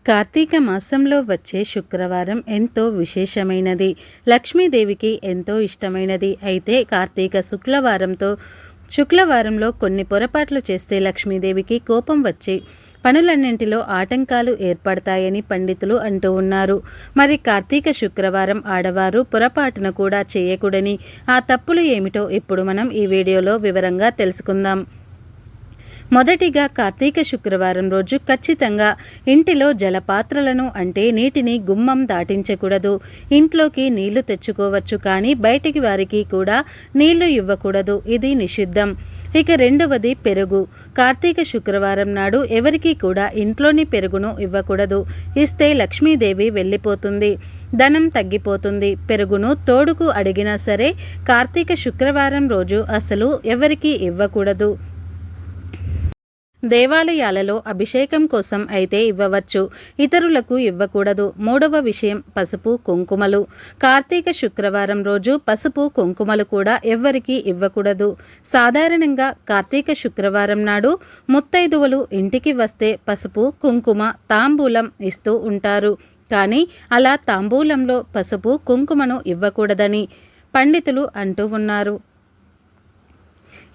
కార్తీక మాసంలో వచ్చే శుక్రవారం ఎంతో విశేషమైనది. లక్ష్మీదేవికి ఎంతో ఇష్టమైనది. అయితే కార్తీక శుక్రవారంలో కొన్ని పొరపాట్లు చేస్తే లక్ష్మీదేవికి కోపం వచ్చి పనులన్నింటిలో ఆటంకాలు ఏర్పడతాయని పండితులు అంటూ ఉన్నారు. మరి కార్తీక శుక్రవారం ఆడవారు పొరపాటున కూడా చేయకూడని ఆ తప్పులు ఏమిటో ఇప్పుడు మనం ఈ వీడియోలో వివరంగా తెలుసుకుందాం. మొదటిగా కార్తీక శుక్రవారం రోజు ఖచ్చితంగా ఇంటిలో జలపాత్రలను అంటే నీటిని గుమ్మం దాటించకూడదు. ఇంట్లోకి నీళ్లు తెచ్చుకోవచ్చు, కానీ బయటికి వారికి కూడా నీళ్లు ఇవ్వకూడదు. ఇది నిషిద్ధం. ఇక రెండవది పెరుగు. కార్తీక శుక్రవారం నాడు ఎవరికీ కూడా ఇంట్లోని పెరుగును ఇవ్వకూడదు. ఇస్తే లక్ష్మీదేవి వెళ్ళిపోతుంది, ధనం తగ్గిపోతుంది. పెరుగును తోడుకు అడిగినా సరే కార్తీక శుక్రవారం రోజు అసలు ఎవరికీ ఇవ్వకూడదు. దేవాలయాలలో అభిషేకం కోసం అయితే ఇవ్వవచ్చు, ఇతరులకు ఇవ్వకూడదు. మూడవ విషయం పసుపు కుంకుమలు. కార్తీక శుక్రవారం రోజు పసుపు కుంకుమలు కూడా ఎవ్వరికీ ఇవ్వకూడదు. సాధారణంగా కార్తీక శుక్రవారం నాడు ముత్తైదువులు ఇంటికి వస్తే పసుపు కుంకుమ తాంబూలం ఇస్తూ ఉంటారు, కానీ అలా తాంబూలంలో పసుపు కుంకుమను ఇవ్వకూడదని పండితులు అంటూ ఉన్నారు.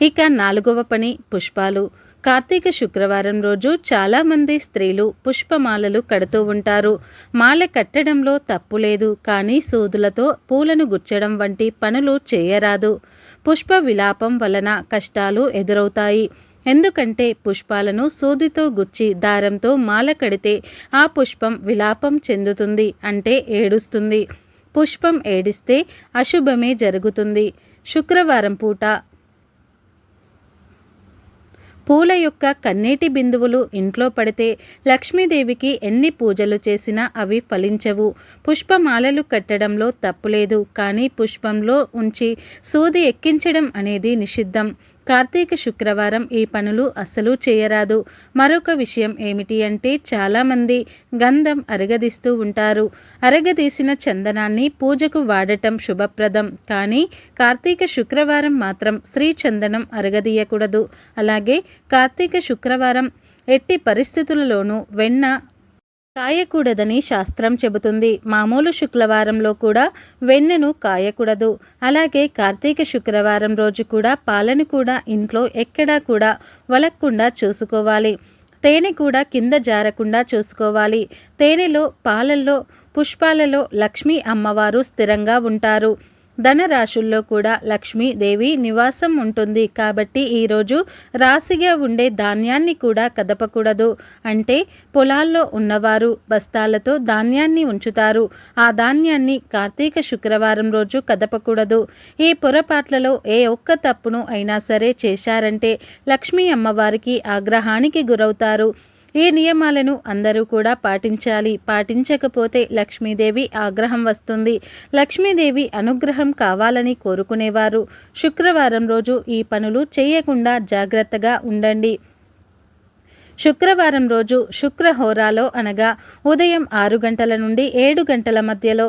ఇక నాలుగవ పని పుష్పాలు. కార్తీక శుక్రవారం రోజు చాలామంది స్త్రీలు పుష్పమాలలు కడుతూ ఉంటారు. మాల కట్టడంలో తప్పు లేదు, కానీ సూదులతో పూలను గుచ్చడం వంటి పనులు చేయరాదు. పుష్ప విలాపం వలన కష్టాలు ఎదురవుతాయి. ఎందుకంటే పుష్పాలను సూదితో గుచ్చి దారంతో మాల కడితే ఆ పుష్పం విలాపం చెందుతుంది, అంటే ఏడుస్తుంది. పుష్పం ఏడిస్తే అశుభమే జరుగుతుంది. శుక్రవారం పూట పూల యొక్క కన్నీటి బిందువులు ఇంట్లో పడితే లక్ష్మీదేవికి ఎన్ని పూజలు చేసినా అవి ఫలించవు. పుష్పమాలలు కట్టడంలో తప్పులేదు, కానీ పుష్పంలో ఉంచి సూది ఎక్కించడం అనేది నిషిద్ధం. కార్తీక శుక్రవారం ఈ పనులు అస్సలు చేయరాదు. మరొక విషయం ఏమిటి అంటే చాలామంది గంధం అరగదీస్తూ ఉంటారు. అరగదీసిన చందనాన్ని పూజకు వాడటం శుభప్రదం, కానీ కార్తీక శుక్రవారం మాత్రం శ్రీ చందనం అరగదీయకూడదు. అలాగే కార్తీక శుక్రవారం ఎట్టి పరిస్థితులలోనూ వెన్న కాయకూడదని శాస్త్రం చెబుతుంది. మామూలు శుక్రవారంలో కూడా వెన్నెను కాయకూడదు. అలాగే కార్తీక శుక్రవారం రోజు కూడా పాలను కూడా ఇంట్లో ఎక్కడా కూడా వలక్కుండా చూసుకోవాలి. తేనె కూడా కింద జారకుండా చూసుకోవాలి. తేనెలో, పాలల్లో, పుష్పాలలో లక్ష్మీ అమ్మవారు స్థిరంగా ఉంటారు. ధనరాశుల్లో కూడా లక్ష్మీదేవి నివాసం ఉంటుంది. కాబట్టి ఈరోజు రాశిగా ఉండే ధాన్యాన్ని కూడా కదపకూడదు. అంటే పొలాల్లో ఉన్నవారు బస్తాలతో ధాన్యాన్ని ఉంచుతారు. ఆ ధాన్యాన్ని కార్తీక శుక్రవారం రోజు కదపకూడదు. ఈ పొరపాట్లలో ఏ ఒక్క తప్పును అయినా సరే చేశారంటే లక్ష్మీ అమ్మవారికి ఆగ్రహానికి గురవుతారు. ఈ నియమాలను అందరూ కూడా పాటించాలి. పాటించకపోతే లక్ష్మీదేవి ఆగ్రహం వస్తుంది. లక్ష్మీదేవి అనుగ్రహం కావాలని కోరుకునేవారు శుక్రవారం రోజు ఈ పనులు చేయకుండా జాగ్రత్తగా ఉండండి. శుక్రవారం రోజు శుక్రహోరాలో అనగా ఉదయం 6 గంటల నుండి 7 గంటల మధ్యలో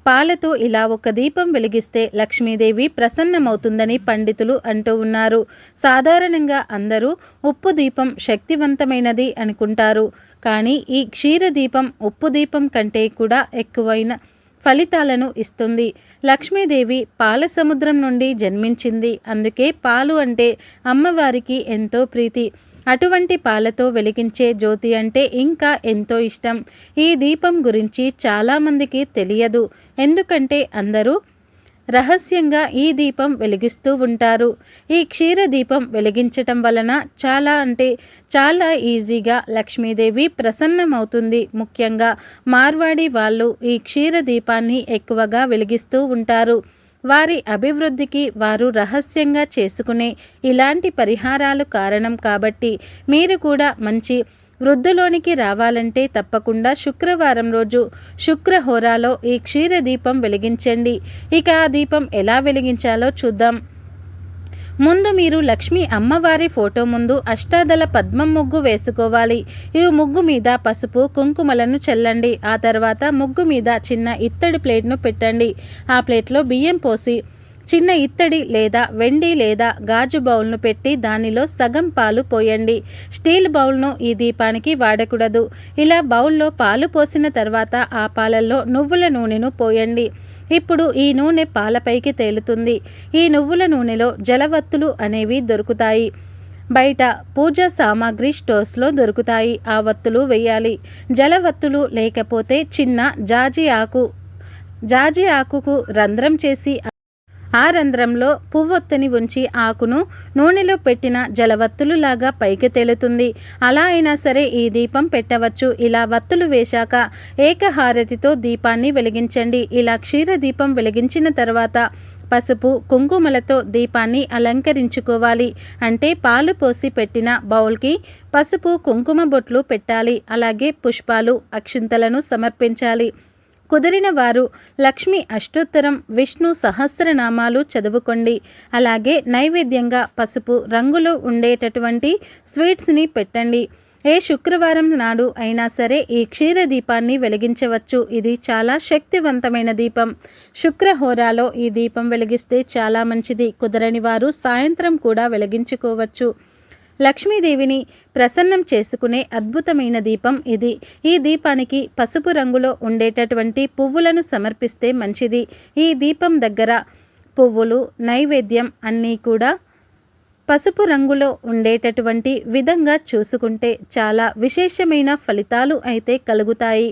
పాలతో ఇలా ఒక దీపం వెలిగిస్తే లక్ష్మీదేవి ప్రసన్నమవుతుందని పండితులు అంటూ ఉన్నారు. సాధారణంగా అందరూ ఉప్పు దీపం శక్తివంతమైనది అనుకుంటారు, కానీ ఈ క్షీర దీపం ఉప్పు దీపం కంటే కూడా ఎక్కువైన ఫలితాలను ఇస్తుంది. లక్ష్మీదేవి పాల సముద్రం నుండి జన్మించింది, అందుకే పాలు అంటే అమ్మవారికి ఎంతో ప్రీతి. అటువంటి పాలతో వెలిగించే జ్యోతి అంటే ఇంకా ఎంతో ఇష్టం. ఈ దీపం గురించి చాలామందికి తెలియదు, ఎందుకంటే అందరూ రహస్యంగా ఈ దీపం వెలిగిస్తూ ఉంటారు. ఈ క్షీర దీపం వెలిగించటం వలన చాలా ఈజీగా లక్ష్మీదేవి ప్రసన్నమవుతుంది. ముఖ్యంగా మార్వాడి వాళ్ళు ఈ క్షీర దీపాన్ని ఎక్కువగా వెలిగిస్తూ ఉంటారు. వారి అభివృద్ధికి వారు రహస్యంగా చేసుకునే ఇలాంటి పరిహారాలు కారణం. కాబట్టి మీరు కూడా మంచి వృద్ధిలోనికి రావాలంటే తప్పకుండా శుక్రవారం రోజు శుక్రహోరాలో ఈ క్షీర దీపం వెలిగించండి. ఇక ఆ దీపం ఎలా వెలిగించాలో చూద్దాం. ముందు మీరు లక్ష్మీ అమ్మవారి ఫోటో ముందు అష్టాదళ పద్మం ముగ్గు వేసుకోవాలి. ఈ ముగ్గు మీద పసుపు కుంకుమలను చల్లండి. ఆ తర్వాత ముగ్గు మీద చిన్న ఇత్తడి ప్లేట్ను పెట్టండి. ఆ ప్లేట్లో బియ్యం పోసి చిన్న ఇత్తడి లేదా వెండి లేదా గాజు బౌల్ను పెట్టి దానిలో సగం పాలు పోయండి. స్టీల్ బౌల్ను ఈ దీపానికి వాడకూడదు. ఇలా బౌల్లో పాలు పోసిన తర్వాత ఆ పాలల్లో నువ్వుల నూనెను పోయండి. ఇప్పుడు ఈ నూనె పాలపైకి తేలుతుంది. ఈ నువ్వుల నూనెలో జలవత్తులు అనేవి దొరుకుతాయి. బయట పూజా సామాగ్రి స్టోర్స్లో దొరుకుతాయి. ఆ వత్తులు వేయాలి. జలవత్తులు లేకపోతే చిన్న జాజి ఆకుకు రంధ్రం చేసి ఆ రంధ్రంలో పువ్వొత్తిని ఉంచి ఆకును నూనెలో పెట్టిన జలవత్తులు లాగా పైకి తేలుతుంది. అలా అయినా సరే ఈ దీపం పెట్టవచ్చు. ఇలా వత్తులు వేశాక ఏకహారతితో దీపాన్ని వెలిగించండి. ఇలా క్షీర దీపం వెలిగించిన తర్వాత పసుపు కుంకుమలతో దీపాన్ని అలంకరించుకోవాలి. అంటే పాలు పోసి పెట్టిన బౌల్కి పసుపు కుంకుమ బొట్లు పెట్టాలి. అలాగే పుష్పాలు అక్షింతలను సమర్పించాలి. కుదిరిన వారు లక్ష్మి అష్టోత్తరం విష్ణు సహస్రనామాలు చదువుకోండి. అలాగే నైవేద్యంగా పసుపు రంగులో ఉండేటటువంటి స్వీట్స్ని పెట్టండి. ఏ శుక్రవారం నాడు అయినా సరే ఈ క్షీర దీపాన్ని వెలిగించవచ్చు. ఇది చాలా శక్తివంతమైన దీపం. శుక్రహోరాలో ఈ దీపం వెలిగిస్తే చాలా మంచిది. కుదరని వారు సాయంత్రం కూడా వెలిగించుకోవచ్చు. లక్ష్మీదేవిని ప్రసన్నం చేసుకునే అద్భుతమైన దీపం ఇది. ఈ దీపానికి పసుపు రంగులో ఉండేటటువంటి పువ్వులను సమర్పిస్తే మంచిది. ఈ దీపం దగ్గర పువ్వులు నైవేద్యం అన్నీ కూడా పసుపు రంగులో ఉండేటటువంటి విధంగా చూసుకుంటే చాలా విశేషమైన ఫలితాలు అయితే కలుగుతాయి.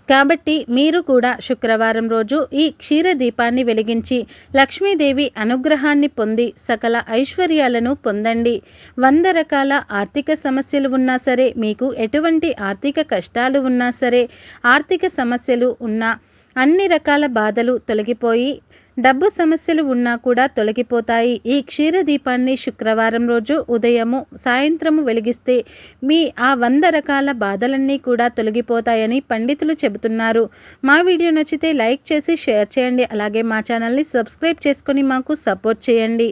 కాబట్టి మీరు కూడా శుక్రవారం రోజు ఈ క్షీర దీపాన్ని వెలిగించి లక్ష్మీదేవి అనుగ్రహాన్ని పొంది సకల ఐశ్వర్యాలను పొందండి. 100 రకాల ఆర్థిక సమస్యలు ఉన్నా సరే, మీకు ఎటువంటి ఆర్థిక కష్టాలు ఉన్నా సరే, ఆర్థిక సమస్యలు ఉన్నా అన్ని రకాల బాధలు తొలగిపోయి డబ్బు సమస్యలు ఉన్నా కూడా తొలగిపోతాయి. ఈ క్షీర దీపాన్ని శుక్రవారం రోజు ఉదయము సాయంత్రము వెలిగిస్తే మీ ఆ 100 రకాల బాధలన్నీ కూడా తొలగిపోతాయని పండితులు చెబుతున్నారు. మా వీడియో నచ్చితే లైక్ చేసి షేర్ చేయండి. అలాగే మా ఛానల్ని సబ్స్క్రైబ్ చేసుకొని మాకు సపోర్ట్ చేయండి.